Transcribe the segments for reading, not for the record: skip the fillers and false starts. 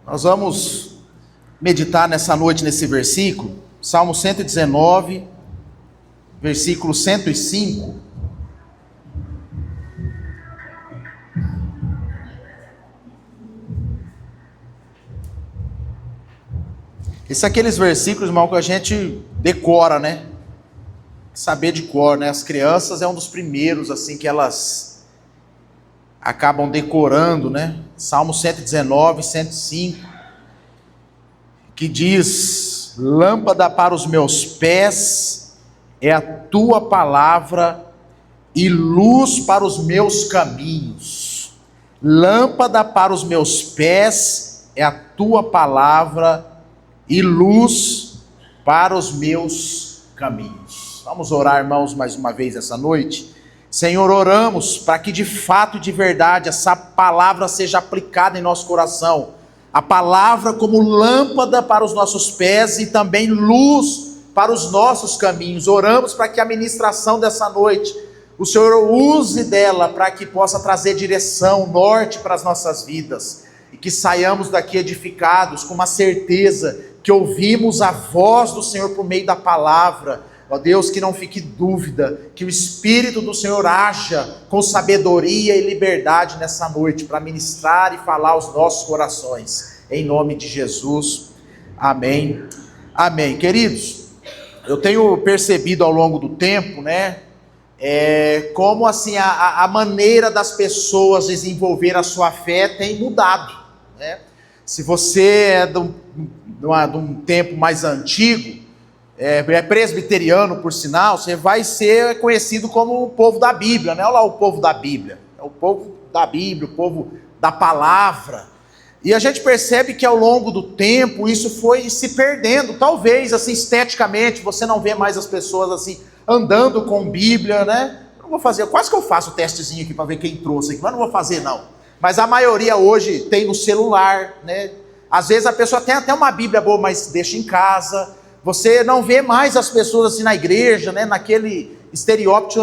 Nós vamos meditar nessa noite nesse versículo, Salmo 119, versículo 105. Esses são aqueles versículos, irmão, que a gente decora, né? Saber de cor, né? As crianças é um dos primeiros, assim, que elas acabam decorando, né? Salmo 119, 105, que diz: lâmpada para os meus pés é a tua palavra e luz para os meus caminhos. Lâmpada para os meus pés é a tua palavra e luz para os meus caminhos. Vamos orar, irmãos, mais uma vez essa noite. Senhor, oramos para que de fato e de verdade essa palavra seja aplicada em nosso coração. A palavra como lâmpada para os nossos pés e também luz para os nossos caminhos. Oramos para que a ministração dessa noite, o Senhor use dela para que possa trazer direção, norte para as nossas vidas. E que saiamos daqui edificados com uma certeza que ouvimos a voz do Senhor por meio da palavra. Ó Deus, que não fique dúvida, que o Espírito do Senhor haja com sabedoria e liberdade nessa noite, para ministrar e falar aos nossos corações, em nome de Jesus, amém, amém. Queridos, eu tenho percebido ao longo do tempo, né, como assim a maneira das pessoas desenvolver a sua fé tem mudado, né? Se você é de um tempo mais antigo, é presbiteriano, por sinal, você vai ser conhecido como o povo da Bíblia, né? Olha lá o povo da Bíblia, é o povo da Bíblia, o povo da palavra. E a gente percebe que ao longo do tempo isso foi se perdendo, talvez assim esteticamente, você não vê mais as pessoas assim andando com Bíblia, né? Eu não vou fazer, quase que eu faço o testezinho aqui para ver quem trouxe aqui, mas não vou fazer não. Mas a maioria hoje tem no celular, né? Às vezes a pessoa tem até uma Bíblia boa, mas deixa em casa. Você não vê mais as pessoas assim na igreja, né? Naquele estereótipo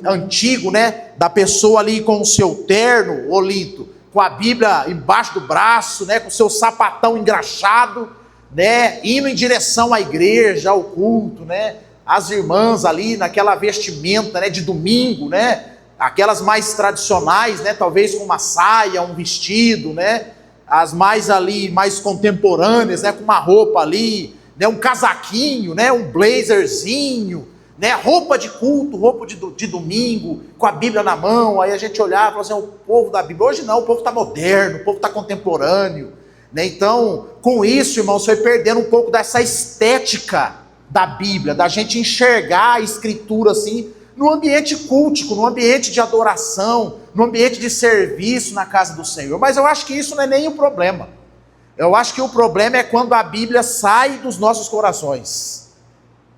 antigo, né? Da pessoa ali com o seu terno, olito, com a Bíblia embaixo do braço, né? Com o seu sapatão engraxado, né? Indo em direção à igreja, ao culto, né? As irmãs ali naquela vestimenta, né? De domingo, né? Aquelas mais tradicionais, né? Talvez com uma saia, um vestido, né? As mais ali, mais contemporâneas, né? Com uma roupa ali, né, um casaquinho, né, um blazerzinho, né, roupa de culto, roupa de domingo, com a Bíblia na mão. Aí a gente olhava e falava assim, o povo da Bíblia. Hoje não, o povo está moderno, o povo está contemporâneo, né? Então, com isso, irmãos, foi perdendo um pouco dessa estética da Bíblia, da gente enxergar a Escritura assim, no ambiente cultico, no ambiente de adoração, no ambiente de serviço na casa do Senhor. Mas eu acho que isso não é nem o problema. Eu acho que o problema é quando a Bíblia sai dos nossos corações.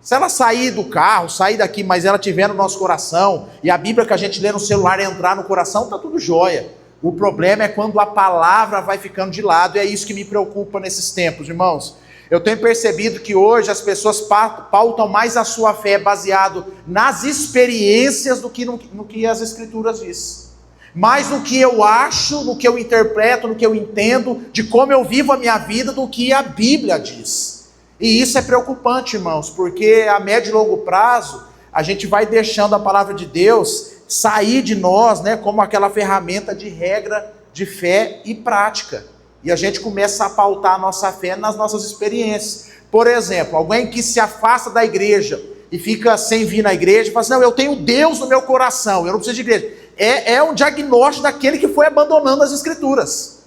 Se ela sair do carro, sair daqui, mas ela estiver no nosso coração, e a Bíblia que a gente lê no celular entrar no coração, está tudo jóia. O problema é quando a palavra vai ficando de lado, e é isso que me preocupa nesses tempos, irmãos. Eu tenho percebido que hoje as pessoas pautam mais a sua fé baseado nas experiências do que no que as Escrituras dizem. Mais no que eu acho, no que eu interpreto, no que eu entendo, de como eu vivo a minha vida, do que a Bíblia diz. E isso é preocupante, irmãos, porque a médio e longo prazo, a gente vai deixando a palavra de Deus sair de nós, né, como aquela ferramenta de regra de fé e prática. E a gente começa a pautar a nossa fé nas nossas experiências. Por exemplo, alguém que se afasta da igreja e fica sem vir na igreja, fala assim, não, eu tenho Deus no meu coração, eu não preciso de igreja. É um diagnóstico daquele que foi abandonando as Escrituras.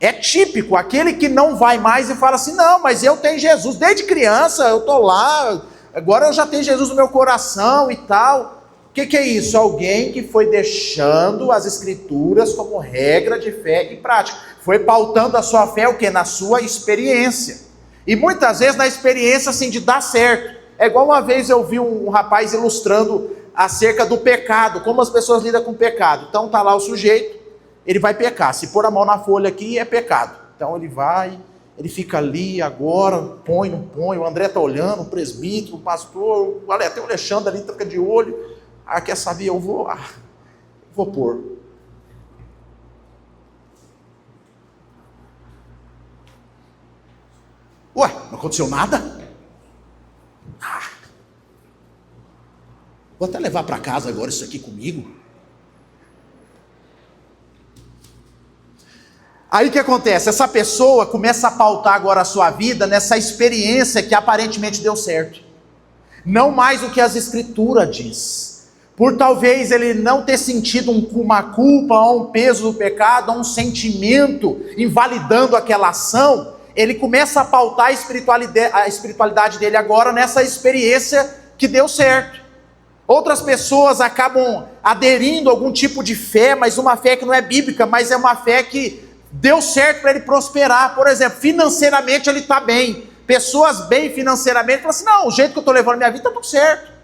É típico, aquele que não vai mais e fala assim, não, mas eu tenho Jesus, desde criança eu estou lá, agora eu já tenho Jesus no meu coração e tal. O que é isso? Alguém que foi deixando as Escrituras como regra de fé e prática. Foi pautando a sua fé o quê? Na sua experiência. E muitas vezes na experiência assim de dar certo. É igual uma vez eu vi um rapaz ilustrando acerca do pecado, como as pessoas lidam com o pecado. Então está lá o sujeito, ele vai pecar. Se pôr a mão na folha aqui, é pecado. Então ele vai, ele fica ali agora, põe, não põe. O André está olhando, o presbítero, o pastor, até o Alexandre ali fica de olho. Ah, quer saber? Eu vou pôr. Ué, não aconteceu nada? Vou até levar para casa agora isso aqui comigo. Aí o que acontece? Essa pessoa começa a pautar agora a sua vida nessa experiência que aparentemente deu certo. Não mais o que as escrituras diz. Por talvez ele não ter sentido uma culpa, ou um peso do pecado, ou um sentimento invalidando aquela ação, ele começa a pautar a espiritualidade dele agora nessa experiência que deu certo. Outras pessoas acabam aderindo a algum tipo de fé, mas uma fé que não é bíblica, mas é uma fé que deu certo para ele prosperar. Por exemplo, financeiramente ele está bem. Pessoas bem financeiramente falam assim, não, o jeito que eu estou levando minha vida está tudo certo.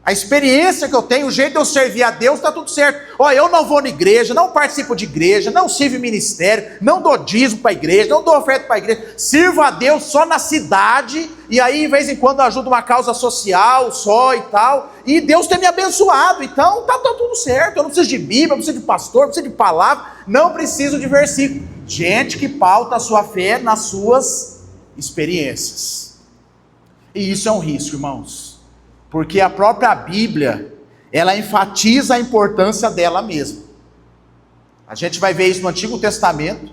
A experiência que eu tenho, o jeito de eu servir a Deus está tudo certo. Olha, eu não vou na igreja, não participo de igreja, não sirvo ministério, não dou dízimo para a igreja, não dou oferta para a igreja. Sirvo a Deus só na cidade, e aí de vez em quando eu ajudo uma causa social só e tal. E Deus tem me abençoado, então tá tudo certo. Eu não preciso de Bíblia, não preciso de pastor, não preciso de palavra, não preciso de versículo. Gente que pauta a sua fé nas suas experiências. E isso é um risco, irmãos. Porque a própria Bíblia, ela enfatiza a importância dela mesma. A gente vai ver isso no Antigo Testamento,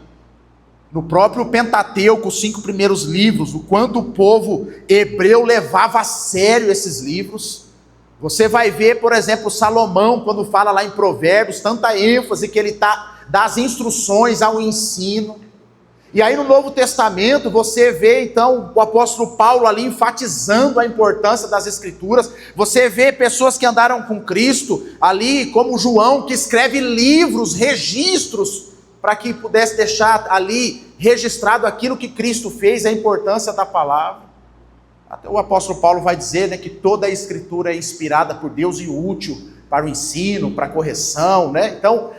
no próprio Pentateuco, os 5 primeiros livros, o quanto o povo hebreu levava a sério esses livros. Você vai ver, por exemplo, Salomão, quando fala lá em Provérbios, tanta ênfase que ele dá as instruções ao ensino. E aí no Novo Testamento você vê então o apóstolo Paulo ali enfatizando a importância das escrituras. Você vê pessoas que andaram com Cristo ali, como João, que escreve livros, registros, para que pudesse deixar ali registrado aquilo que Cristo fez, a importância da palavra. Até o apóstolo Paulo vai dizer, né, que toda a escritura é inspirada por Deus e útil para o ensino, para a correção, né? Então,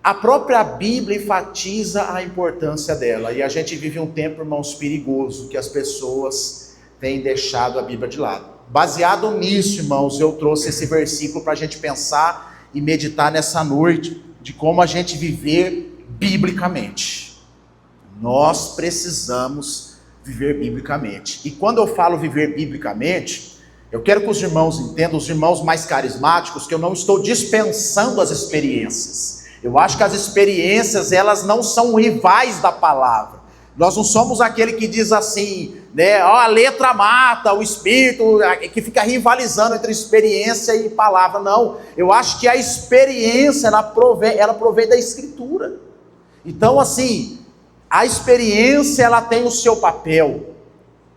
a própria Bíblia enfatiza a importância dela. E a gente vive um tempo, irmãos, perigoso, que as pessoas têm deixado a Bíblia de lado. Baseado nisso, irmãos, eu trouxe esse versículo para a gente pensar e meditar nessa noite, de como a gente viver biblicamente. Nós precisamos viver biblicamente. E quando eu falo viver biblicamente, eu quero que os irmãos entendam, os irmãos mais carismáticos, que eu não estou dispensando as experiências. Eu acho que as experiências, elas não são rivais da palavra. Nós não somos aquele que diz assim, né, a letra mata, o espírito, que fica rivalizando entre experiência e palavra. Não, eu acho que a experiência, ela provém da escritura. Então, assim, a experiência, ela tem o seu papel.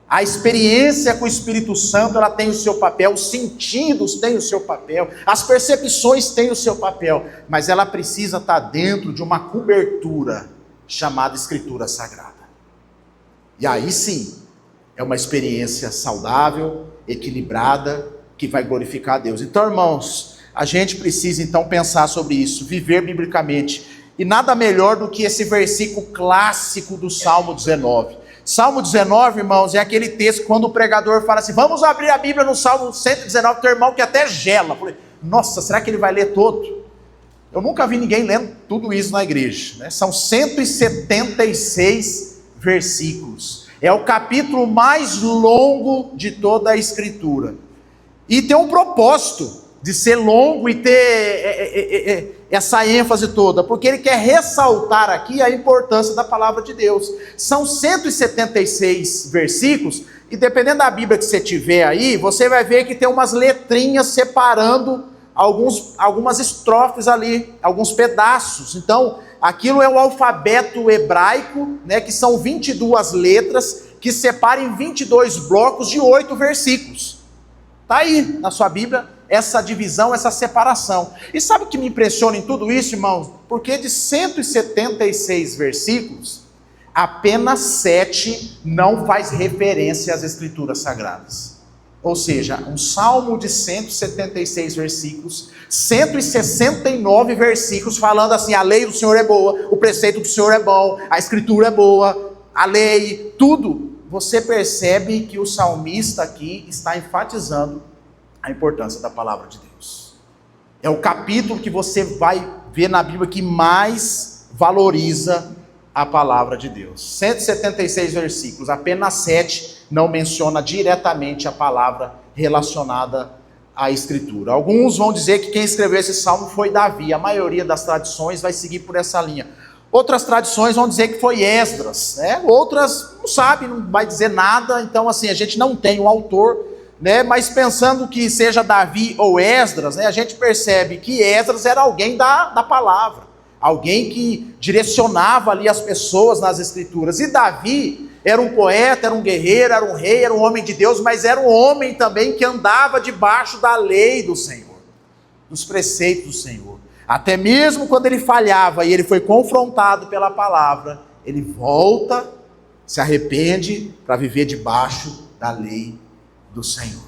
A experiência com o Espírito Santo, ela tem o seu papel, os sentidos têm o seu papel, as percepções têm o seu papel, mas ela precisa estar dentro de uma cobertura chamada Escritura Sagrada. E aí sim, é uma experiência saudável, equilibrada, que vai glorificar a Deus. Então, irmãos, a gente precisa então pensar sobre isso, viver biblicamente. E nada melhor do que esse versículo clássico do Salmo 19. Salmo 19, irmãos, é aquele texto quando o pregador fala assim, vamos abrir a Bíblia no Salmo 119, teu irmão que até gela. Eu falei, nossa, será que ele vai ler todo? Eu nunca vi ninguém lendo tudo isso na igreja, né? São 176 versículos. É o capítulo mais longo de toda a Escritura. E tem um propósito de ser longo e ter essa ênfase toda, porque ele quer ressaltar aqui a importância da palavra de Deus. São 176 versículos, e dependendo da Bíblia que você tiver aí, você vai ver que tem umas letrinhas separando algumas estrofes ali, alguns pedaços. Então, aquilo é o alfabeto hebraico, né, que são 22 letras, que separam em 22 blocos de 8 versículos. Está aí na sua Bíblia, essa divisão, essa separação. E sabe o que me impressiona em tudo isso, irmãos? Porque de 176 versículos, apenas 7 não faz referência às Escrituras Sagradas. Ou seja, um salmo de 176 versículos, 169 versículos falando assim, a lei do Senhor é boa, o preceito do Senhor é bom, a Escritura é boa, a lei, tudo. Você percebe que o salmista aqui está enfatizando a importância da palavra de Deus. É o capítulo que você vai ver na Bíblia que mais valoriza a palavra de Deus. 176 versículos, apenas 7 não menciona diretamente a palavra relacionada à Escritura. Alguns vão dizer que quem escreveu esse salmo foi Davi, a maioria das tradições vai seguir por essa linha. Outras tradições vão dizer que foi Esdras, né? Outras não sabe, não vai dizer nada, então assim, a gente não tem um autor, né? Mas pensando que seja Davi ou Esdras, né? A gente percebe que Esdras era alguém da palavra, alguém que direcionava ali as pessoas nas Escrituras, e Davi era um poeta, era um guerreiro, era um rei, era um homem de Deus, mas era um homem também que andava debaixo da lei do Senhor, dos preceitos do Senhor. Até mesmo quando ele falhava e ele foi confrontado pela palavra, ele volta, se arrepende para viver debaixo da lei do Senhor.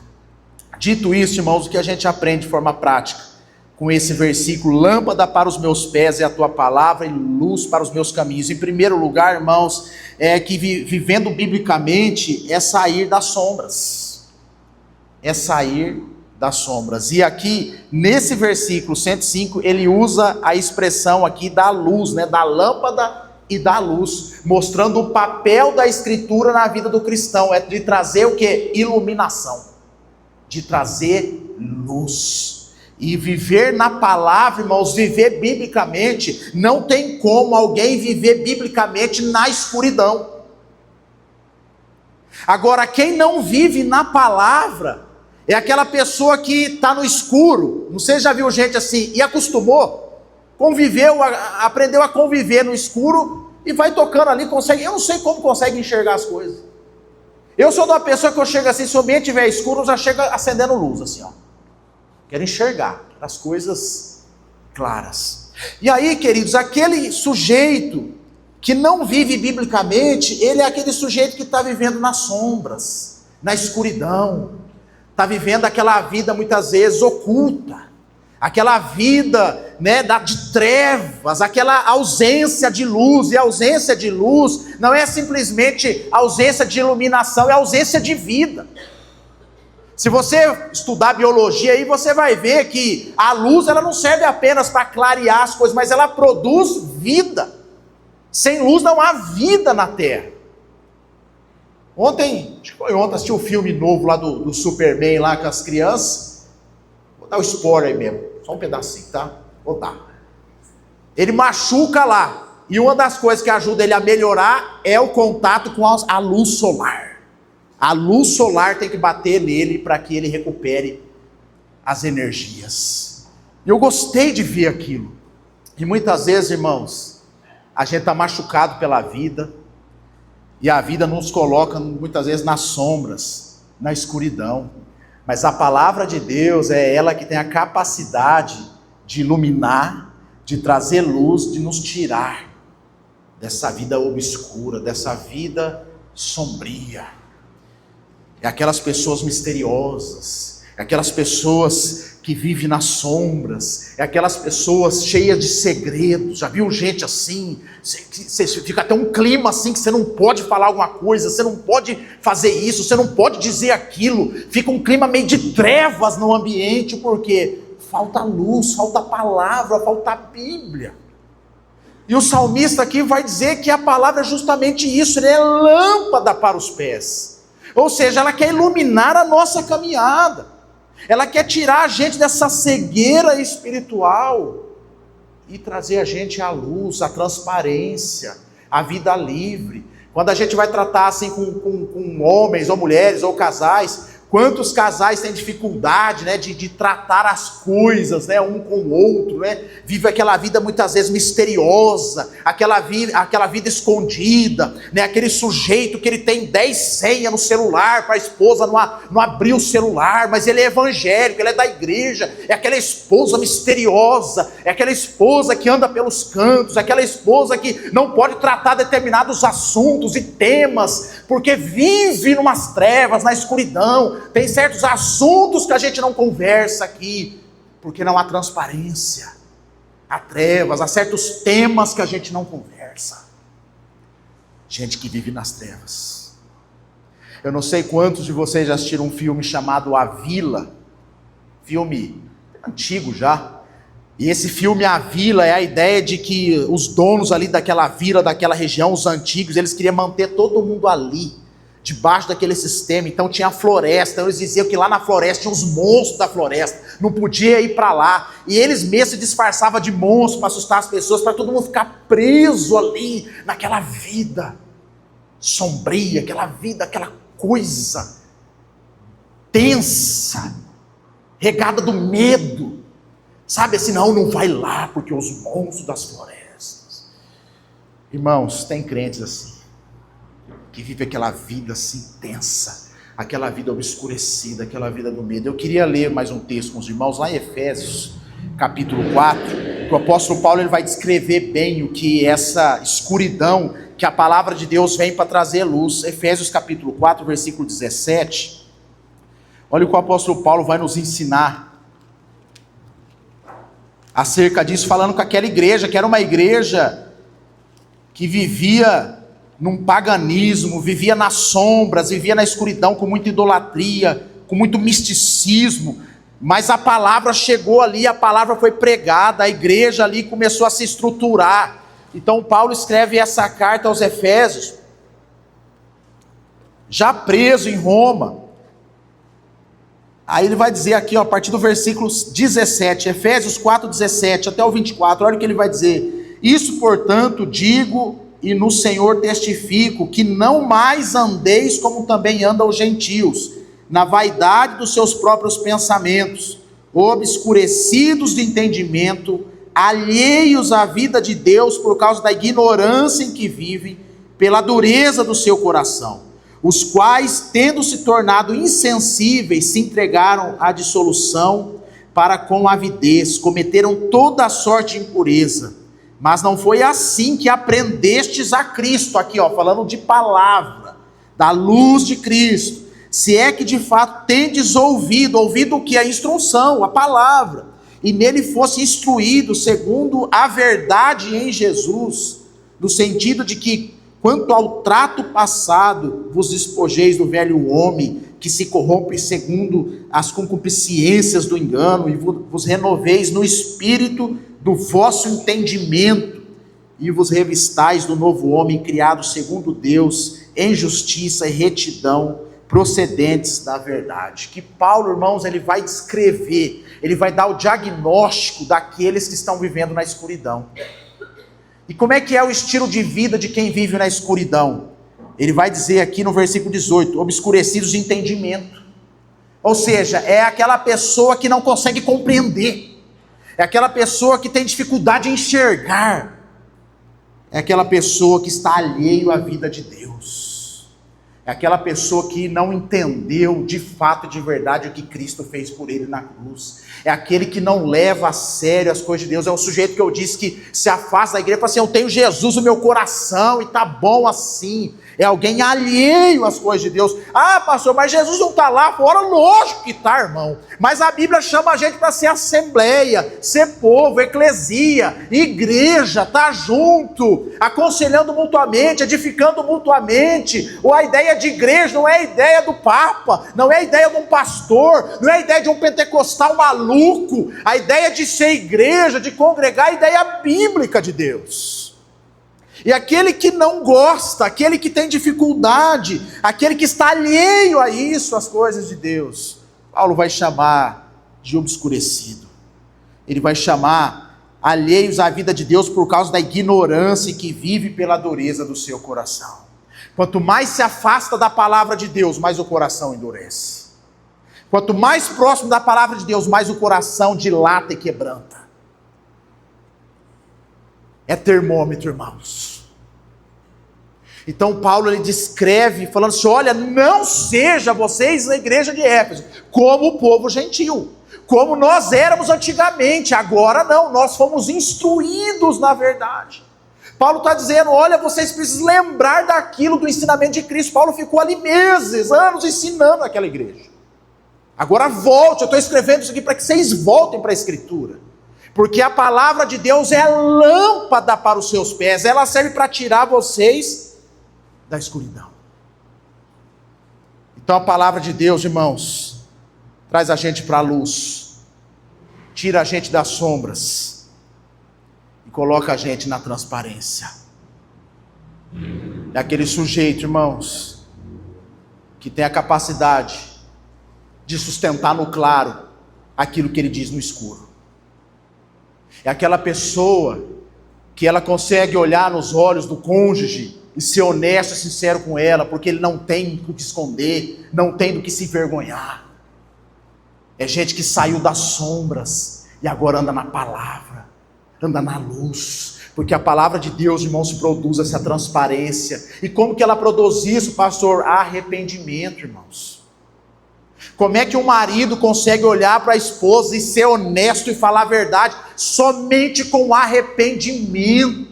Dito isso, irmãos, o que a gente aprende de forma prática com esse versículo: lâmpada para os meus pés é a tua palavra e luz para os meus caminhos. Em primeiro lugar, irmãos, é que vivendo biblicamente é sair das sombras. É sair das sombras. E aqui, nesse versículo 105, ele usa a expressão aqui da luz, né? Da lâmpada e da luz, mostrando o papel da Escritura na vida do cristão, é de trazer o quê? Iluminação, de trazer luz. E viver na palavra, irmãos, viver biblicamente, não tem como alguém viver biblicamente na escuridão. Agora, quem não vive na palavra é aquela pessoa que está no escuro. Não sei se já viu gente assim e acostumou, conviveu, aprendeu a conviver no escuro e vai tocando ali, consegue. Eu não sei como consegue enxergar as coisas. Eu sou de uma pessoa que eu chego assim, se o ambiente estiver escuro, eu já chego acendendo luz assim, ó. Quero enxergar as coisas claras. E aí, queridos, aquele sujeito que não vive biblicamente, ele é aquele sujeito que está vivendo nas sombras, na escuridão. Está vivendo aquela vida muitas vezes oculta, aquela vida, né, de trevas, aquela ausência de luz. E a ausência de luz não é simplesmente ausência de iluminação, é ausência de vida. Se você estudar biologia aí, você vai ver que a luz, ela não serve apenas para clarear as coisas, mas ela produz vida. Sem luz não há vida na terra. Ontem, acho que foi ontem, assisti um filme novo lá do Superman lá com as crianças. Vou dar o spoiler aí mesmo, só um pedacinho, tá? Vou dar. Ele machuca lá, e uma das coisas que ajuda ele a melhorar é o contato com a luz solar. A luz solar tem que bater nele para que ele recupere as energias. E eu gostei de ver aquilo. E muitas vezes, irmãos, a gente está machucado pela vida, e a vida nos coloca muitas vezes nas sombras, na escuridão. Mas a palavra de Deus é ela que tem a capacidade de iluminar, de trazer luz, de nos tirar dessa vida obscura, dessa vida sombria. É aquelas pessoas misteriosas, é aquelas pessoas que vivem nas sombras, é aquelas pessoas cheias de segredos. Já viu gente assim? Você fica até um clima assim que você não pode falar alguma coisa, você não pode fazer isso, você não pode dizer aquilo. Fica um clima meio de trevas no ambiente, porque falta luz, falta palavra, falta Bíblia. E o salmista aqui vai dizer que a palavra é justamente isso, ele é lâmpada para os pés. Ou seja, ela quer iluminar a nossa caminhada. Ela quer tirar a gente dessa cegueira espiritual e trazer a gente à luz, à transparência, à vida livre. Quando a gente vai tratar assim com homens ou mulheres ou casais, quantos casais têm dificuldade, né, de tratar as coisas, né, um com o outro, né? Vive aquela vida muitas vezes misteriosa, aquela vida escondida, né? Aquele sujeito que ele tem 10 senhas no celular para a esposa não abrir o celular, mas ele é evangélico, ele é da igreja. É aquela esposa misteriosa, é aquela esposa que anda pelos cantos, é aquela esposa que não pode tratar determinados assuntos e temas, porque vive numas trevas, na escuridão. Tem certos assuntos que a gente não conversa aqui, porque não há transparência, há trevas, há certos temas que a gente não conversa. Gente que vive nas trevas. Eu não sei quantos de vocês já assistiram um filme chamado A Vila, filme antigo já, E esse filme A Vila é a ideia de que os donos ali daquela vila, daquela região, os antigos, eles queriam manter todo mundo ali, debaixo daquele sistema. Então tinha a floresta, então eles diziam que lá na floresta tinha os monstros da floresta, não podia ir para lá, e eles mesmos se disfarçavam de monstros para assustar as pessoas, para todo mundo ficar preso ali, naquela vida sombria, aquela vida, aquela coisa tensa, regada do medo, sabe assim, não vai lá, porque os monstros das florestas. Irmãos, tem crentes assim, que vive aquela vida assim tensa, aquela vida obscurecida, aquela vida do medo. Eu queria ler mais um texto com os irmãos, lá em Efésios, capítulo 4, que o apóstolo Paulo ele vai descrever bem o que é essa escuridão, que a palavra de Deus vem para trazer luz. Efésios capítulo 4, versículo 17, olha o que o apóstolo Paulo vai nos ensinar acerca disso, falando com aquela igreja, que era uma igreja que vivia num paganismo, vivia nas sombras, vivia na escuridão, com muita idolatria, com muito misticismo, mas a palavra chegou ali, a palavra foi pregada, a igreja ali começou a se estruturar. Então Paulo escreve essa carta aos Efésios, já preso em Roma. Aí ele vai dizer aqui, ó, a partir do versículo 17, Efésios 4, 17 até o 24, olha o que ele vai dizer: isso, portanto, digo e no Senhor testifico, que não mais andeis como também andam os gentios, na vaidade dos seus próprios pensamentos, obscurecidos de entendimento, alheios à vida de Deus por causa da ignorância em que vivem, pela dureza do seu coração, os quais, tendo se tornado insensíveis, se entregaram à dissolução para com avidez, cometeram toda a sorte de impureza. Mas não foi assim que aprendestes a Cristo, aqui ó, falando de palavra, da luz de Cristo, se é que de fato tendes ouvido o que? A instrução, a palavra, e nele fosse instruído segundo a verdade em Jesus, no sentido de que, quanto ao trato passado, vos despojeis do velho homem, que se corrompe segundo as concupiscências do engano, e vos renoveis no espírito do vosso entendimento, e vos revistais do novo homem, criado segundo Deus, em justiça e retidão, procedentes da verdade. Que Paulo, irmãos, ele vai descrever, ele vai dar o diagnóstico daqueles que estão vivendo na escuridão. E como é que é o estilo de vida de quem vive na escuridão? Ele vai dizer aqui no versículo 18, obscurecidos de entendimento. Ou seja, é aquela pessoa que não consegue compreender, é aquela pessoa que tem dificuldade em enxergar, é aquela pessoa que está alheio à vida de Deus, é aquela pessoa que não entendeu de fato e de verdade o que Cristo fez por ele na cruz, é aquele que não leva a sério as coisas de Deus, é o sujeito que eu disse que se afasta da igreja e fala assim, eu tenho Jesus no meu coração e tá bom assim. É alguém alheio às coisas de Deus. Ah, pastor, mas Jesus não está lá fora? Lógico que está, irmão. Mas a Bíblia chama a gente para ser assembleia, ser povo, eclesia, igreja, tá junto, aconselhando mutuamente, edificando mutuamente. Ou a ideia de igreja não é a ideia do Papa, não é a ideia de um pastor, não é a ideia de um pentecostal maluco. A ideia de ser igreja, de congregar, é a ideia bíblica de Deus. E aquele que não gosta, aquele que tem dificuldade, aquele que está alheio a isso, as coisas de Deus, Paulo vai chamar de obscurecido. Ele vai chamar alheios à vida de Deus por causa da ignorância que vive pela dureza do seu coração. Quanto mais se afasta da palavra de Deus, mais o coração endurece. Quanto mais próximo da palavra de Deus, mais o coração dilata e quebranta. É termômetro, irmãos. Então Paulo ele descreve, falando assim, olha, não seja vocês na igreja de Éfeso, como o povo gentil, como nós éramos antigamente, agora não, nós fomos instruídos na verdade. Paulo está dizendo, olha, vocês precisam lembrar daquilo do ensinamento de Cristo. Paulo ficou ali meses, anos ensinando aquela igreja. Agora volte, eu estou escrevendo isso aqui para que vocês voltem para a Escritura. Porque a palavra de Deus é lâmpada para os seus pés, ela serve para tirar vocês da escuridão. Então a palavra de Deus, irmãos, traz a gente para a luz, tira a gente das sombras e coloca a gente na transparência. É aquele sujeito, irmãos, que tem a capacidade de sustentar no claro aquilo que ele diz no escuro. É aquela pessoa que ela consegue olhar nos olhos do cônjuge e ser honesto e sincero com ela, porque ele não tem o que esconder, não tem do que se envergonhar. É gente que saiu das sombras e agora anda na palavra, anda na luz, porque a palavra de Deus, irmãos, produz essa transparência. E como que ela produz isso, pastor? Arrependimento, irmãos. Como é que um marido consegue olhar para a esposa e ser honesto e falar a verdade? Somente com arrependimento.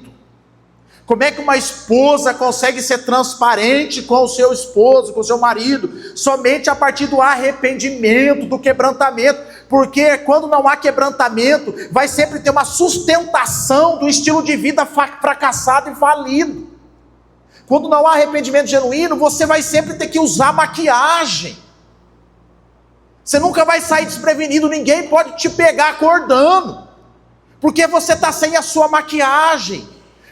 Como é que uma esposa consegue ser transparente com o seu esposo, com o seu marido? Somente a partir do arrependimento, do quebrantamento. Porque quando não há quebrantamento, vai sempre ter uma sustentação do estilo de vida fracassado e falido. Quando não há arrependimento genuíno, você vai sempre ter que usar maquiagem. Você nunca vai sair desprevenido, ninguém pode te pegar acordando, porque você está sem a sua maquiagem.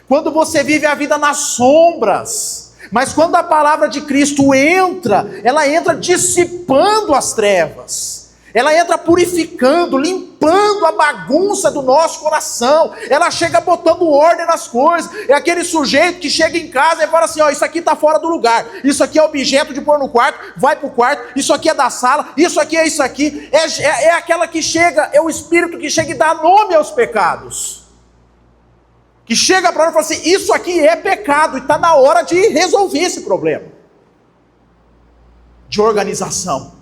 Quando você vive a vida nas sombras, mas quando a palavra de Cristo entra, ela entra dissipando as trevas, ela entra purificando, limpando a bagunça do nosso coração, ela chega botando ordem nas coisas. É aquele sujeito que chega em casa e fala assim, ó, isso aqui está fora do lugar, isso aqui é objeto de pôr no quarto, vai para o quarto, isso aqui é da sala, isso aqui é isso aqui, é aquela que chega, é o espírito que chega e dá nome aos pecados, que chega para nós e fala assim, isso aqui é pecado, e está na hora de resolver esse problema, de organização.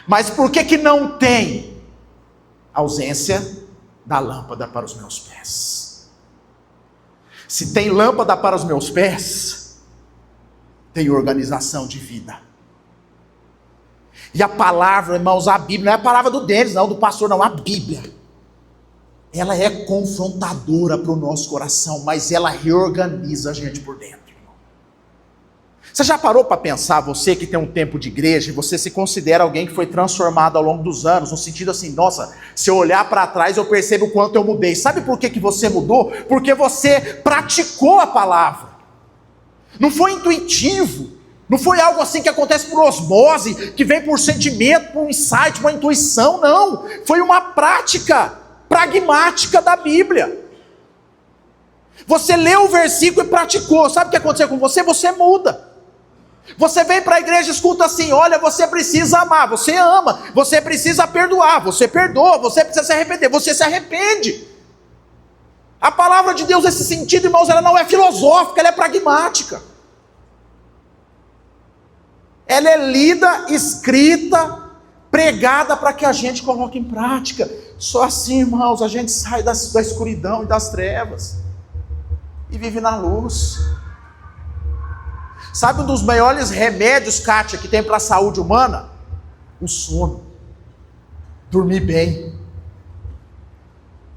Mas por que não tem ausência da lâmpada para os meus pés? Se tem lâmpada para os meus pés, tem organização de vida. E a palavra, irmãos, a Bíblia, não é a palavra do Denis, não, do pastor, não, a Bíblia. Ela é confrontadora para o nosso coração, mas ela reorganiza a gente por dentro. Você já parou para pensar, você que tem um tempo de igreja, e você se considera alguém que foi transformado ao longo dos anos, no sentido assim, nossa, se eu olhar para trás eu percebo o quanto eu mudei. Sabe por que você mudou? Porque você praticou a palavra. Não foi intuitivo, não foi algo assim que acontece por osmose, que vem por sentimento, por um insight, por uma intuição, não. Foi uma prática pragmática da Bíblia. Você leu o versículo e praticou. Sabe o que aconteceu com você? Você muda. Você vem para a igreja e escuta assim, olha, você precisa amar, você ama, você precisa perdoar, você perdoa, você precisa se arrepender, você se arrepende. A palavra de Deus nesse sentido, irmãos, ela não é filosófica, ela é pragmática. Ela é lida, escrita, pregada para que a gente coloque em prática. Só assim, irmãos, a gente sai da escuridão e das trevas e vive na luz. Sabe um dos maiores remédios, Kátia, que tem para a saúde humana? O sono. Dormir bem.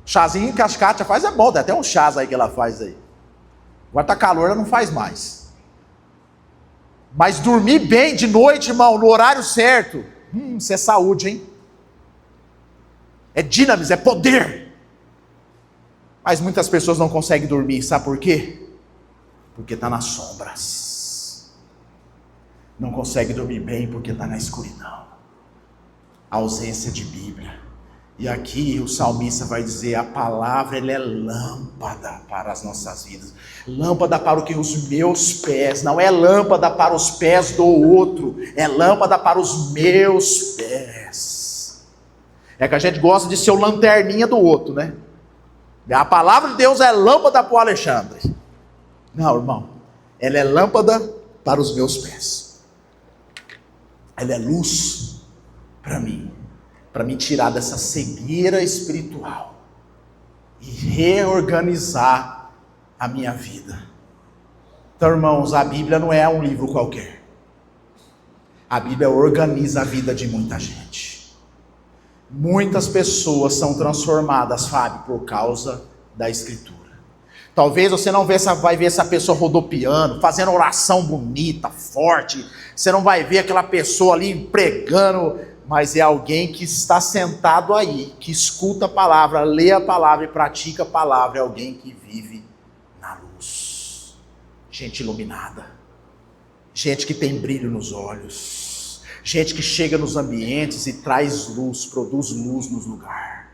Chazinho que a Kátia faz é bom, tem até uns chás aí que ela faz aí. Agora tá calor, ela não faz mais. Mas dormir bem de noite, irmão, no horário certo, isso é saúde, hein? É dinamismo, é poder. Mas muitas pessoas não conseguem dormir, sabe por quê? Porque está nas sombras. Não consegue dormir bem porque está na escuridão. A ausência de Bíblia. E aqui o salmista vai dizer, a palavra ela é lâmpada para as nossas vidas. Lâmpada para o que os meus pés, não é lâmpada para os pés do outro, é lâmpada para os meus pés. É que a gente gosta de ser o lanterninha do outro, né? A palavra de Deus é lâmpada para o Alexandre. Não, irmão, ela é lâmpada para os meus pés. Ela é luz para mim, para me tirar dessa cegueira espiritual e reorganizar a minha vida. Então, irmãos, a Bíblia não é um livro qualquer. A Bíblia organiza a vida de muita gente. Muitas pessoas são transformadas, Fábio, por causa da Escritura. Talvez você não vai ver essa pessoa rodopiando, fazendo oração bonita, forte. Você não vai ver aquela pessoa ali pregando mas é alguém que está sentado aí, que escuta a palavra, lê a palavra e pratica a palavra. É alguém que vive na luz. Gente iluminada, gente que tem brilho nos olhos, gente que chega nos ambientes e traz luz, produz luz nos lugares.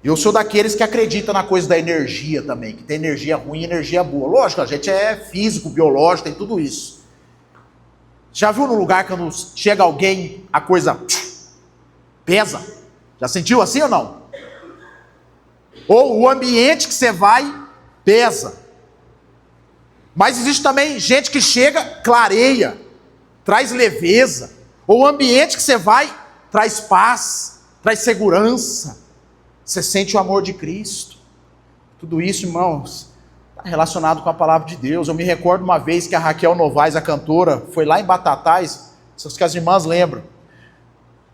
Eu sou daqueles que acreditam na coisa da energia também, que tem energia ruim e energia boa. Lógico, a gente é físico, biológico, tem tudo isso. Já viu no lugar quando chega alguém, a coisa pesa? Já sentiu assim ou não? Ou o ambiente que você vai, pesa. Mas existe também gente que chega, clareia, traz leveza. Ou o ambiente que você vai, traz paz, traz segurança. Você sente o amor de Cristo. Tudo isso, irmãos, está relacionado com a palavra de Deus. Eu me recordo uma vez que a Raquel Novaes, a cantora, foi lá em Batatais, que as irmãs lembram.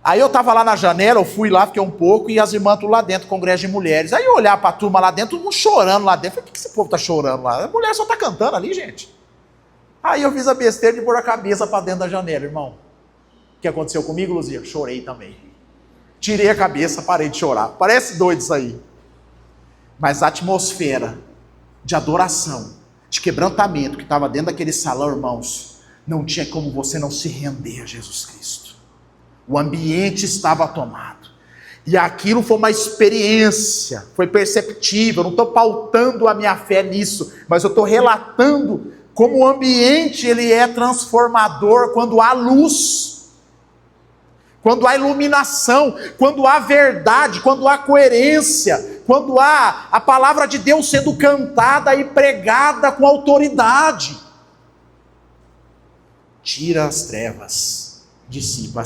Aí eu estava lá na janela, eu fui lá, fiquei um pouco, e as irmãs tudo lá dentro, congresso de mulheres. Aí eu olhar para a turma lá dentro, todo mundo chorando lá dentro. Eu falei, por que esse povo está chorando lá? A mulher só está cantando ali, gente. Aí eu fiz a besteira de pôr a cabeça para dentro da janela, irmão. O que aconteceu comigo, Luzia? Chorei também. Tirei a cabeça, parei de chorar. Parece doido isso aí. Mas a atmosfera de adoração, de quebrantamento que estava dentro daquele salão, irmãos, não tinha como você não se render a Jesus Cristo. O ambiente estava tomado. E aquilo foi uma experiência, foi perceptível. Eu não estou pautando a minha fé nisso, mas eu estou relatando como o ambiente ele é transformador quando há luz. Quando há iluminação, quando há verdade, quando há coerência, quando há a palavra de Deus sendo cantada e pregada com autoridade. Tira as trevas, dissipa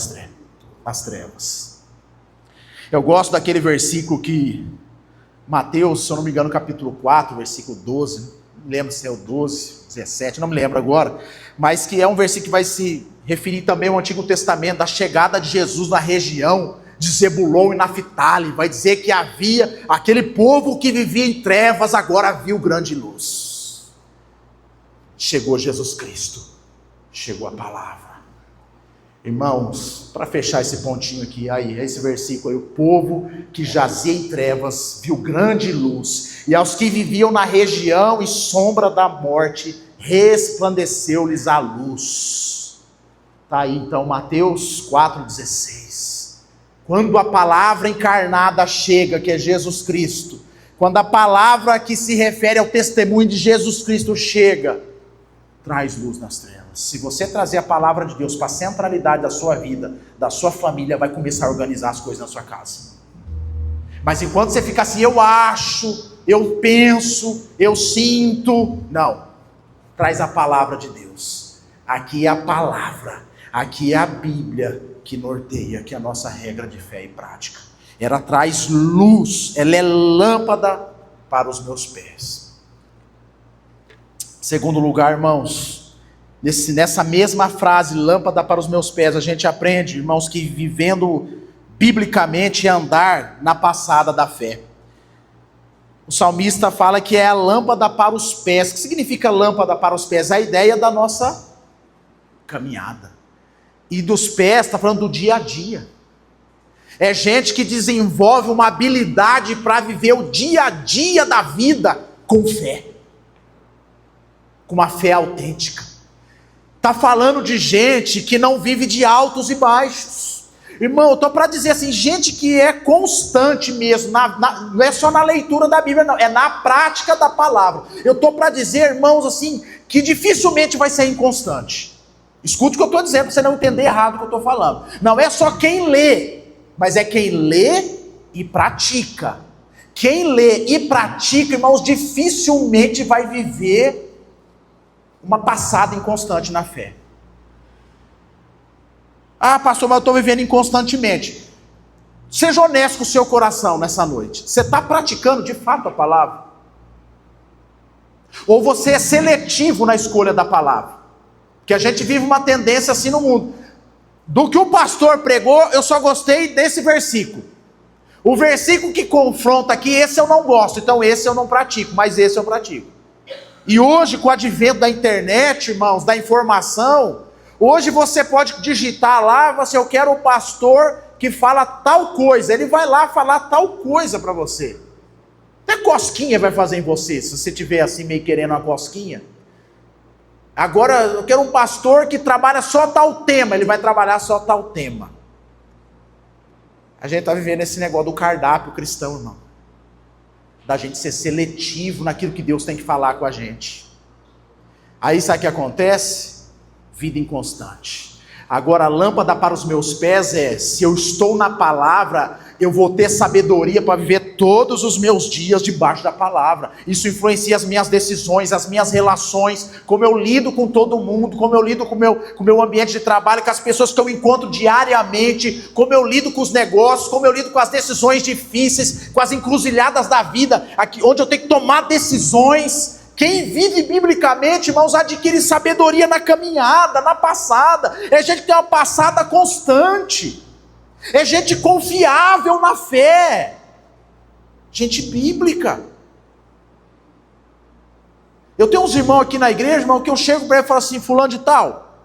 as trevas. Eu gosto daquele versículo que Mateus, se eu não me engano, capítulo 4, versículo 12, não lembro se é o 12, 17, não me lembro agora, mas que é um versículo que vai se referir também ao Antigo Testamento, da chegada de Jesus na região de Zebulon e Naftali. Vai dizer que havia aquele povo que vivia em trevas, agora viu grande luz. Chegou Jesus Cristo, chegou a palavra. Irmãos, para fechar esse pontinho aqui, aí, esse versículo aí, o povo que jazia em trevas viu grande luz, e aos que viviam na região e sombra da morte, resplandeceu-lhes a luz. Está aí então Mateus 4,16. Quando a palavra encarnada chega, que é Jesus Cristo, quando a palavra que se refere ao testemunho de Jesus Cristo chega, traz luz nas trevas. Se você trazer a palavra de Deus para a centralidade da sua vida, da sua família, vai começar a organizar as coisas na sua casa. Mas enquanto você fica assim, eu acho, eu penso, eu sinto, não. Traz a palavra de Deus. Aqui é a palavra. Aqui é a Bíblia que norteia, que é a nossa regra de fé e prática. Ela traz luz, ela é lâmpada para os meus pés. Segundo lugar, irmãos, nessa mesma frase, lâmpada para os meus pés, a gente aprende, irmãos, que vivendo biblicamente é andar na passada da fé. O salmista fala que é a lâmpada para os pés. O que significa lâmpada para os pés? A ideia da nossa caminhada. E dos pés, está falando do dia a dia. É gente que desenvolve uma habilidade para viver o dia a dia da vida com fé. Com uma fé autêntica. Está falando de gente que não vive de altos e baixos. Irmão, eu estou para dizer assim, gente que é constante mesmo, não é só na leitura da Bíblia, não, é na prática da palavra. Eu estou para dizer, irmãos, assim, que dificilmente vai ser inconstante. Escute o que eu estou dizendo, para você não entender errado o que eu estou falando. Não é só quem lê, mas é quem lê e pratica. Quem lê e pratica, irmãos, dificilmente vai viver uma passada inconstante na fé. Ah, pastor, mas eu estou vivendo inconstantemente. Seja honesto com o seu coração nessa noite. Você está praticando de fato a palavra? Ou você é seletivo na escolha da palavra? Que a gente vive uma tendência assim no mundo. Do que o pastor pregou, eu só gostei desse versículo. O versículo que confronta aqui, esse eu não gosto, então esse eu não pratico, mas esse eu pratico. E hoje, com o advento da internet, irmãos, da informação, Hoje você pode digitar lá, eu quero o pastor que fala tal coisa. Ele vai lá falar tal coisa para você. Até cosquinha vai fazer em você, se você estiver assim meio querendo uma cosquinha. Agora, eu quero um pastor que trabalha só tal tema. Ele vai trabalhar só tal tema. A gente está vivendo esse negócio do cardápio cristão, irmão. Da gente ser seletivo naquilo que Deus tem que falar com a gente. Aí sabe o que acontece? Vida inconstante. Agora a lâmpada para os meus pés se eu estou na palavra, eu vou ter sabedoria para viver todos os meus dias debaixo da palavra. Isso influencia as minhas decisões, as minhas relações, como eu lido com todo mundo, como eu lido com o meu ambiente de trabalho, com as pessoas que eu encontro diariamente, como eu lido com os negócios, como eu lido com as decisões difíceis, com as encruzilhadas da vida, aqui, onde eu tenho que tomar decisões. Quem vive biblicamente, irmãos, adquire sabedoria na caminhada, na passada. É gente que tem uma passada constante. É gente confiável na fé. Gente bíblica. Eu tenho uns irmãos aqui na igreja, irmão, que eu chego para ele e falo assim, fulano de tal.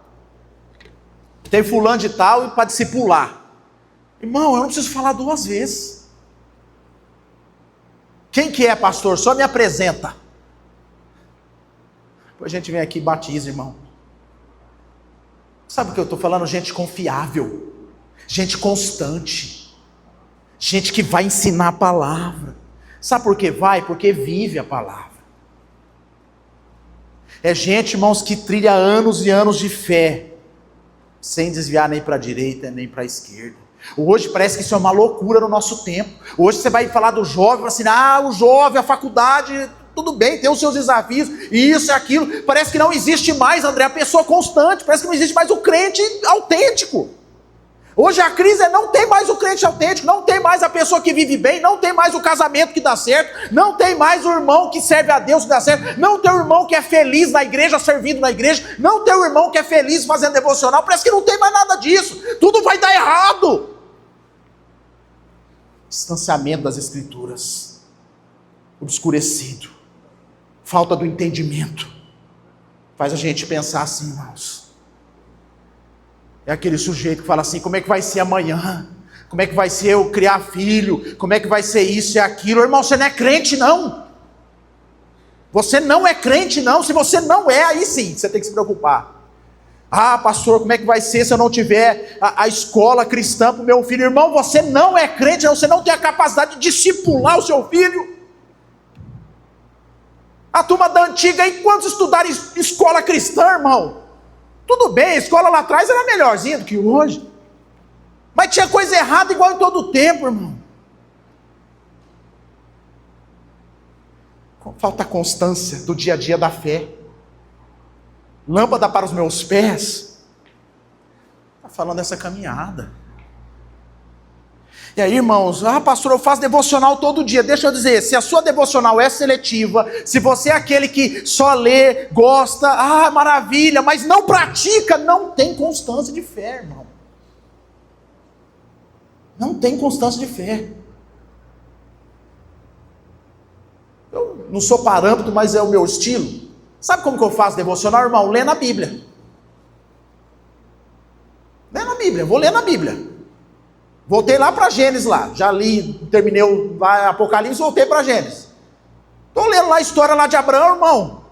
Tem fulano de tal e para discipular. Irmão, eu não preciso falar duas vezes. Quem que é, pastor? Só me apresenta. Depois a gente vem aqui e batiza, irmão. Sabe o que eu estou falando? Gente confiável, gente constante, gente que vai ensinar a palavra. Sabe por que vai? Porque vive a palavra. É gente, irmãos, que trilha anos e anos de fé, sem desviar nem para a direita, nem para a esquerda. Hoje parece que isso é uma loucura no nosso tempo. Hoje você vai falar do jovem, assim, o jovem, a faculdade... Tudo bem, tem os seus desafios, isso e aquilo. Parece que não existe mais, André, a pessoa constante. Parece que não existe mais o crente autêntico. Hoje a crise não tem mais o crente autêntico, não tem mais a pessoa que vive bem, não tem mais o casamento que dá certo, não tem mais o irmão que serve a Deus que dá certo, não tem o irmão que é feliz na igreja, servindo na igreja, não tem o irmão que é feliz fazendo devocional. Parece que não tem mais nada disso. Tudo vai dar errado. Distanciamento das Escrituras, obscurecido. Falta do entendimento, faz a gente pensar assim, irmãos. É aquele sujeito que fala assim, como é que vai ser amanhã? Como é que vai ser eu criar filho? Como é que vai ser isso e aquilo? Irmão, você não é crente não. Você não é crente não. Se você não é, aí sim, você tem que se preocupar. Pastor, como é que vai ser se eu não tiver a escola cristã para o meu filho? Irmão, você não é crente não. Você não tem a capacidade de discipular o seu filho. A turma da antiga, enquanto estudaram escola cristã, irmão, tudo bem, a escola lá atrás era melhorzinha do que hoje, mas tinha coisa errada igual em todo o tempo, irmão. Falta constância do dia a dia da fé. Lâmpada para os meus pés. Está falando dessa caminhada. E aí, irmãos, pastor, eu faço devocional todo dia. Deixa eu dizer, se a sua devocional é seletiva, se você é aquele que só lê, gosta, maravilha, mas não pratica, não tem constância de fé, irmão. Não tem constância de fé. Eu não sou parâmetro, mas é o meu estilo. Sabe como que eu faço devocional, irmão? Lê na Bíblia. Lê na Bíblia, vou ler na Bíblia. Voltei lá para Gênesis lá, já li, terminei o Apocalipse, voltei para Gênesis. Estou lendo lá a história lá de Abraão, irmão.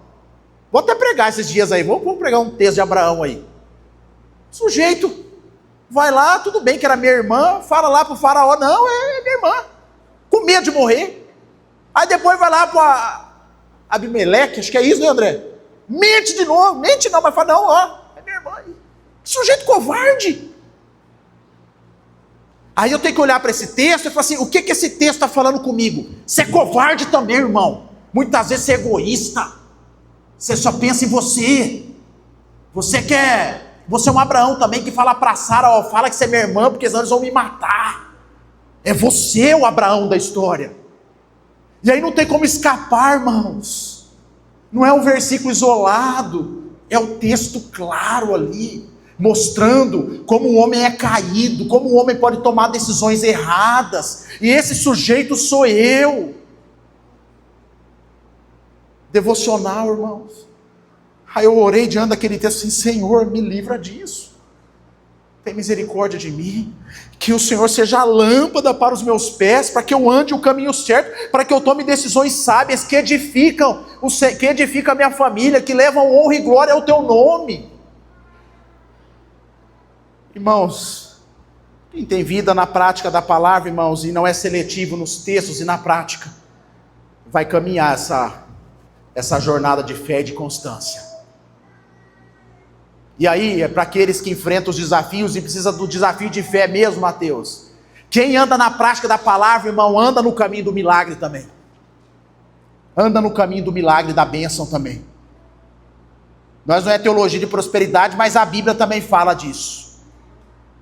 Vou até pregar esses dias aí, vou pregar um texto de Abraão aí. Sujeito, vai lá, tudo bem que era minha irmã, fala lá para o faraó, não, é minha irmã, com medo de morrer. Aí depois vai lá para Abimeleque, acho que é isso, né, André? Mente de novo, mente não, mas fala, não, é minha irmã aí. Sujeito covarde. Aí eu tenho que olhar para esse texto e falar assim, o que esse texto está falando comigo? Você é covarde também, irmão. Muitas vezes você é egoísta. Você só pensa em você. Você é um Abraão também que fala para Sara, fala que você é minha irmã, porque senão eles vão me matar. É você o Abraão da história. E aí não tem como escapar, irmãos. Não é um versículo isolado, é o texto claro ali, mostrando como o homem é caído, como o homem pode tomar decisões erradas, e esse sujeito sou eu. Devocional, irmãos. Aí eu orei diante daquele texto assim: Senhor, me livra disso. Tem misericórdia de mim. Que o Senhor seja a lâmpada para os meus pés, para que eu ande o caminho certo, para que eu tome decisões sábias que edificam a minha família, que levam honra e glória ao teu nome. Irmãos, quem tem vida na prática da palavra, irmãos, e não é seletivo nos textos e na prática, vai caminhar essa jornada de fé e de constância. E aí, é para aqueles que enfrentam os desafios e precisa do desafio de fé mesmo, Mateus. Quem anda na prática da palavra, irmão, anda no caminho do milagre também. Anda no caminho do milagre, da bênção também. Nós não é teologia de prosperidade, mas a Bíblia também fala disso.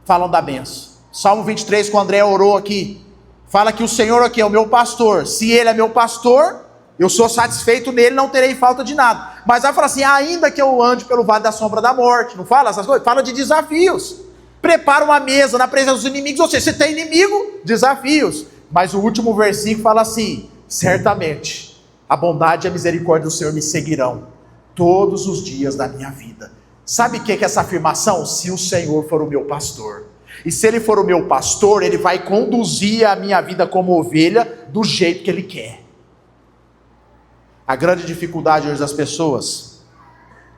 Falam da bênção. Salmo 23, que o André orou aqui, fala que o Senhor aqui é o meu pastor. Se Ele é meu pastor, eu sou satisfeito nele, não terei falta de nada. Mas vai falar assim: ainda que eu ande pelo vale da sombra da morte. Não fala essas coisas? Fala de desafios. Prepara uma mesa na presença dos inimigos. Ou seja, você tem inimigo, desafios. Mas o último versículo fala assim: certamente a bondade e a misericórdia do Senhor me seguirão todos os dias da minha vida. Sabe o que é essa afirmação? Se o Senhor for o meu pastor. E se Ele for o meu pastor, Ele vai conduzir a minha vida como ovelha do jeito que Ele quer. A grande dificuldade hoje das pessoas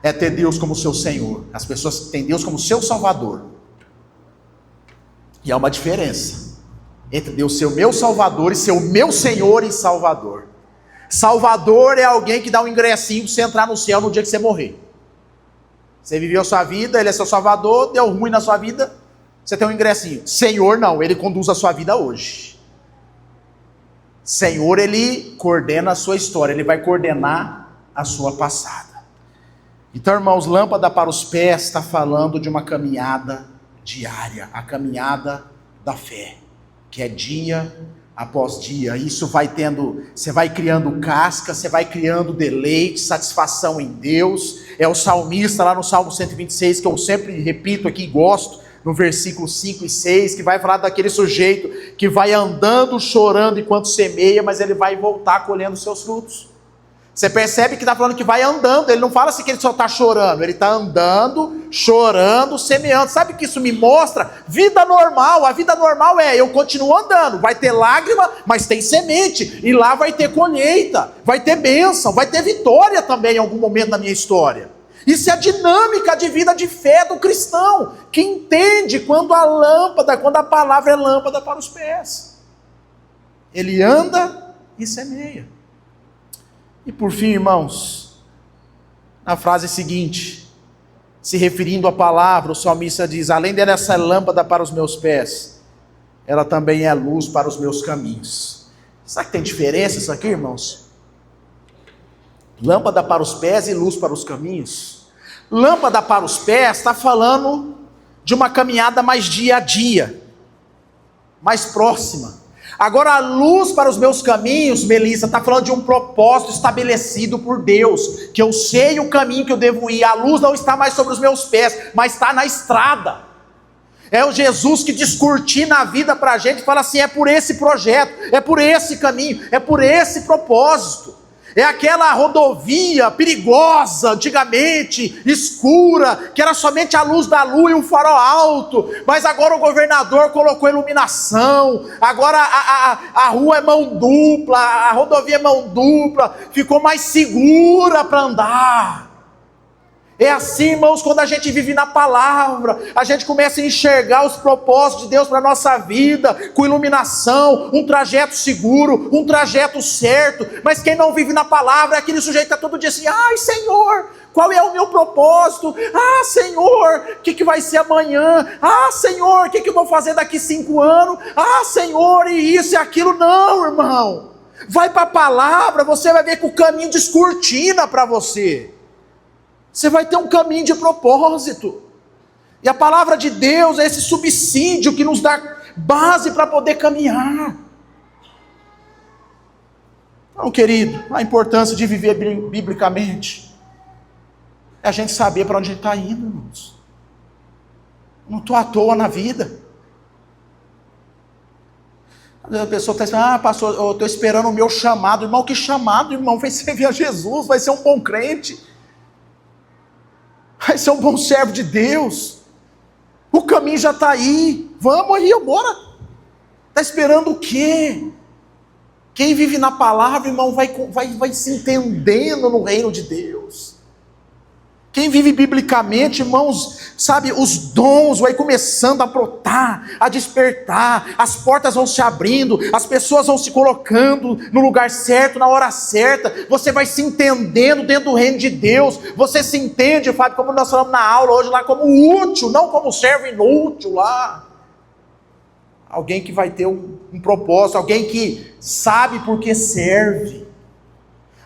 é ter Deus como seu Senhor. As pessoas têm Deus como seu Salvador. E há uma diferença entre Deus ser o meu Salvador e ser o meu Senhor e Salvador. Salvador é alguém que dá um ingressinho para você entrar no céu no dia que você morrer. Você viveu a sua vida, Ele é seu Salvador, deu ruim na sua vida, você tem um ingressinho. Senhor não, Ele conduz a sua vida hoje. Senhor, Ele coordena a sua história, Ele vai coordenar a sua passada. Então, irmãos, lâmpada para os pés está falando de uma caminhada diária, a caminhada da fé, que é dia após dia. Isso vai tendo, você vai criando casca, você vai criando deleite, satisfação em Deus. É o salmista lá no Salmo 126, que eu sempre repito aqui e gosto, no versículo 5 e 6, que vai falar daquele sujeito que vai andando, chorando enquanto semeia, mas ele vai voltar colhendo seus frutos. Você percebe que está falando que vai andando, ele não fala assim que ele só está chorando, ele está andando, chorando, semeando. Sabe o que isso me mostra? Vida normal. A vida normal eu continuo andando, vai ter lágrima, mas tem semente, e lá vai ter colheita, vai ter bênção, vai ter vitória também em algum momento da minha história. Isso é a dinâmica de vida de fé do cristão, que entende quando a palavra é lâmpada para os pés. Ele anda e semeia. E por fim, irmãos, na frase seguinte, se referindo à palavra, o salmista diz: além dela ser lâmpada para os meus pés, ela também é luz para os meus caminhos. Será que tem diferença isso aqui, irmãos? Lâmpada para os pés e luz para os caminhos. Lâmpada para os pés está falando de uma caminhada mais dia a dia, mais próxima. Agora, a luz para os meus caminhos, Melissa, está falando de um propósito estabelecido por Deus, que eu sei o caminho que eu devo ir. A luz não está mais sobre os meus pés, mas está na estrada. É o Jesus que descortina a vida para a gente e fala assim: é por esse projeto, é por esse caminho, é por esse propósito. É aquela rodovia perigosa, antigamente, escura, que era somente a luz da lua e um farol alto, mas agora o governador colocou iluminação, agora a rua é mão dupla, a rodovia é mão dupla, ficou mais segura para andar. É assim, irmãos, quando a gente vive na palavra, a gente começa a enxergar os propósitos de Deus para a nossa vida, com iluminação, um trajeto seguro, um trajeto certo. Mas quem não vive na palavra é aquele sujeito que está todo dia assim: ai, Senhor, qual é o meu propósito? Ah, Senhor, o que vai ser amanhã? Ah, Senhor, o que eu vou fazer daqui 5 anos? Ah, Senhor, e isso e aquilo. Não, irmão, vai para a palavra, você vai ver que o caminho descortina para você. Você vai ter um caminho de propósito. E a palavra de Deus é esse subsídio que nos dá base para poder caminhar. Então, querido, a importância de viver biblicamente é a gente saber para onde a gente está indo, irmãos. Eu não estou à toa na vida. A pessoa está dizendo: ah, pastor, eu estou esperando o meu chamado. Irmão, que chamado, irmão? Vai servir a Jesus, vai ser um bom crente. vai ser um bom servo de Deus. O caminho já está aí. Vamos aí, bora. Está esperando o quê? Quem vive na palavra, irmão, vai se entendendo no reino de Deus. Quem vive biblicamente, irmãos, sabe, os dons vai começando a brotar, a despertar, as portas vão se abrindo, as pessoas vão se colocando no lugar certo, na hora certa, você vai se entendendo dentro do reino de Deus, você se entende, Fábio, como nós falamos na aula hoje lá, como útil, não como servo inútil lá. Alguém que vai ter um propósito, alguém que sabe por que serve.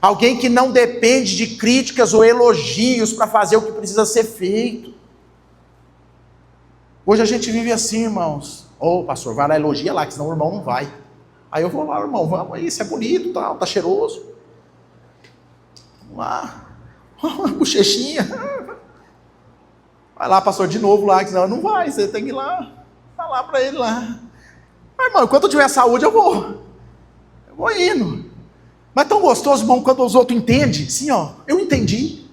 Alguém que não depende de críticas ou elogios para fazer o que precisa ser feito. Hoje a gente vive assim, irmãos. Pastor, vai lá, elogia lá, que senão o irmão não vai. Aí eu vou lá, irmão, vamos aí, isso é bonito, tá cheiroso. Vamos lá, uma bochechinha. Vai lá, pastor, de novo lá, que senão não vai, você tem que ir lá, falar para ele lá. Mas, irmão, enquanto eu tiver saúde, eu vou indo. Mas é tão gostoso, irmão, quando os outros entendem. Sim, eu entendi.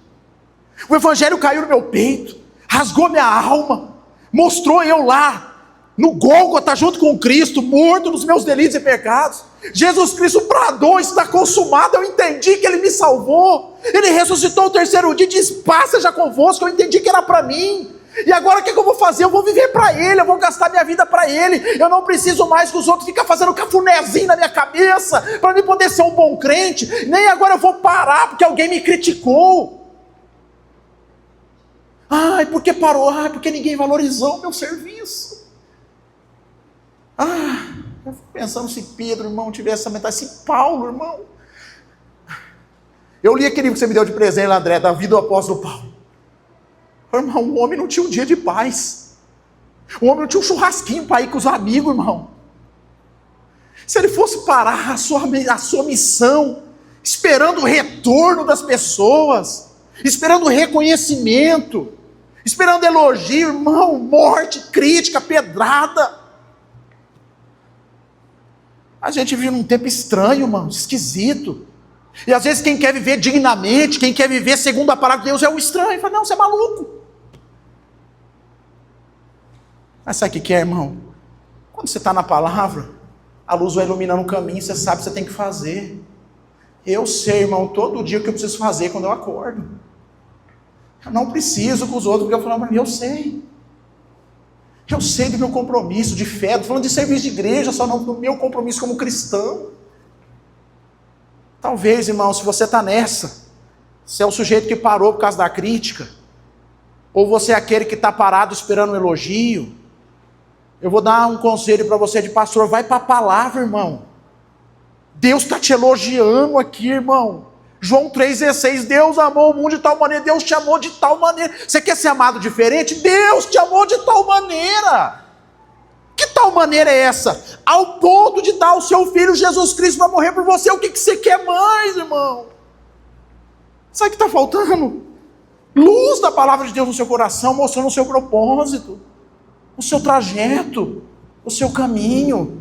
O evangelho caiu no meu peito, rasgou minha alma, mostrou eu lá, no Gólgota, junto com Cristo, morto nos meus delitos e pecados. Jesus Cristo bradou, está consumado, eu entendi que Ele me salvou. Ele ressuscitou o terceiro dia e disse, paz seja convosco, eu entendi que era para mim. E agora o que eu vou fazer? Eu vou viver para Ele, eu vou gastar minha vida para Ele. Eu não preciso mais que os outros fiquem fazendo cafunézinho na minha cabeça para mim poder ser um bom crente. Nem agora eu vou parar porque alguém me criticou. Ai, porque parou? Ai, porque ninguém valorizou o meu serviço. Eu fico pensando se Pedro, irmão, tivesse essa mentalidade, se Paulo, irmão. Eu li aquele livro que você me deu de presente, André, da vida do apóstolo Paulo. Irmão, o homem não tinha um dia de paz. O homem não tinha um churrasquinho para ir com os amigos, irmão. Se ele fosse parar a sua missão, esperando o retorno das pessoas, esperando reconhecimento, esperando elogio, irmão, morte, crítica, pedrada. A gente vive num tempo estranho, irmão, esquisito. E às vezes quem quer viver dignamente, quem quer viver segundo a palavra de Deus é o estranho. Fala, não, você é maluco. Mas sabe o que é, irmão? Quando você está na palavra, a luz vai iluminando o caminho, você sabe o que você tem que fazer. Eu sei, irmão, todo dia o que eu preciso fazer quando eu acordo. Eu não preciso com os outros, porque eu falo, mas eu sei. Eu sei do meu compromisso de fé, estou falando de serviço de igreja, só não do meu compromisso como cristão. Talvez, irmão, se você está nessa, você é o sujeito que parou por causa da crítica, ou você é aquele que está parado esperando um elogio. Eu vou dar um conselho para você de pastor, vai para a palavra, irmão. Deus está te elogiando aqui, irmão. João 3,16, Deus amou o mundo de tal maneira, Deus te amou de tal maneira. Você quer ser amado diferente? Deus te amou de tal maneira. Que tal maneira é essa? Ao ponto de dar o seu filho Jesus Cristo para morrer por você. O que você quer mais, irmão? Sabe o que está faltando? Luz da palavra de Deus no seu coração, mostrando o seu propósito, o seu trajeto, o seu caminho.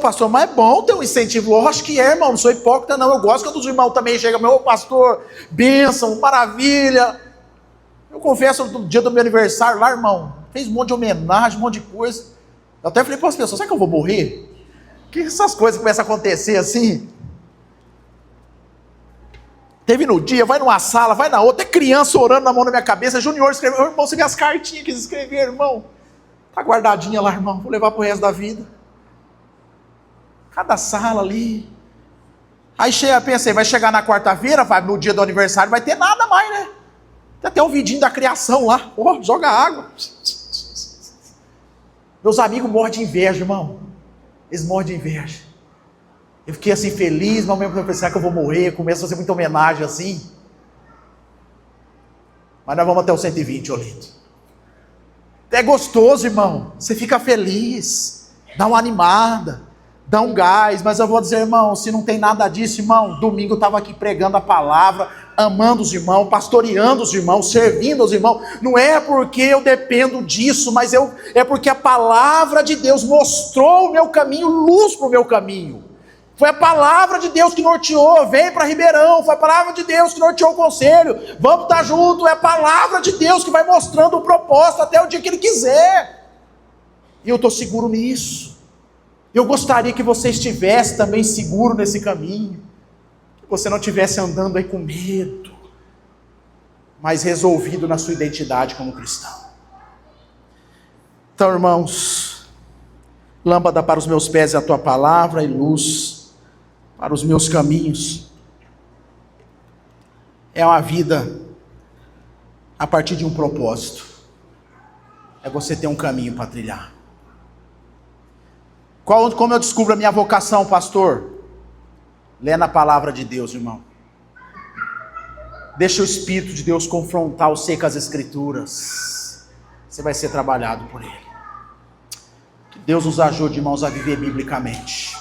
Pastor, mas é bom ter um incentivo. Lógico que é, irmão, não sou hipócrita não. Eu gosto quando os irmãos também chegam, pastor, bênção, maravilha. Eu confesso, no dia do meu aniversário lá, irmão, fez um monte de homenagem, um monte de coisa. Eu até falei para as pessoas, será que eu vou morrer? Que essas coisas começam a acontecer assim? Teve no dia, vai numa sala, vai na outra, é criança orando na mão na minha cabeça, Junior escreveu, irmão, você vê as cartinhas que eles escreveram, irmão, tá guardadinha lá, irmão, vou levar pro resto da vida. Cada sala ali. Aí pensei, vai chegar na quarta-feira, no dia do aniversário, vai ter nada mais, né? Tem até o vidinho da criação lá, joga água. Meus amigos morrem de inveja, irmão, eles morrem de inveja. Eu fiquei assim feliz, mas ao mesmo tempo pensei, será que eu vou morrer? Começo a fazer muita homenagem assim. Mas nós vamos até o 120, Olinto. É gostoso, irmão. Você fica feliz, dá uma animada, dá um gás. Mas eu vou dizer, irmão, se não tem nada disso, irmão, domingo eu estava aqui pregando a palavra, amando os irmãos, pastoreando os irmãos, servindo os irmãos. Não é porque eu dependo disso, mas é porque a palavra de Deus mostrou o meu caminho, luz para o meu caminho. Foi a palavra de Deus que norteou. Vem para Ribeirão. Foi a palavra de Deus que norteou o conselho. Vamos estar junto. É a palavra de Deus que vai mostrando o propósito até o dia que Ele quiser. E eu estou seguro nisso. Eu gostaria que você estivesse também seguro nesse caminho. Que você não estivesse andando aí com medo, mas resolvido na sua identidade como cristão. Então, irmãos, lâmpada para os meus pés é a tua palavra e luz para os meus caminhos. É uma vida a partir de um propósito. É você ter um caminho para trilhar. Como eu descubro a minha vocação, pastor? Lê na palavra de Deus, irmão. Deixa o Espírito de Deus confrontar você com as Escrituras. Você vai ser trabalhado por Ele. Que Deus nos ajude, irmãos, a viver biblicamente.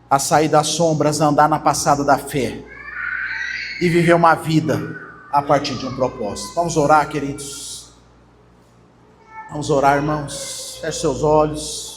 A sair das sombras, a andar na passada da fé. E viver uma vida a partir de um propósito. Vamos orar, queridos. Vamos orar, irmãos. Feche seus olhos.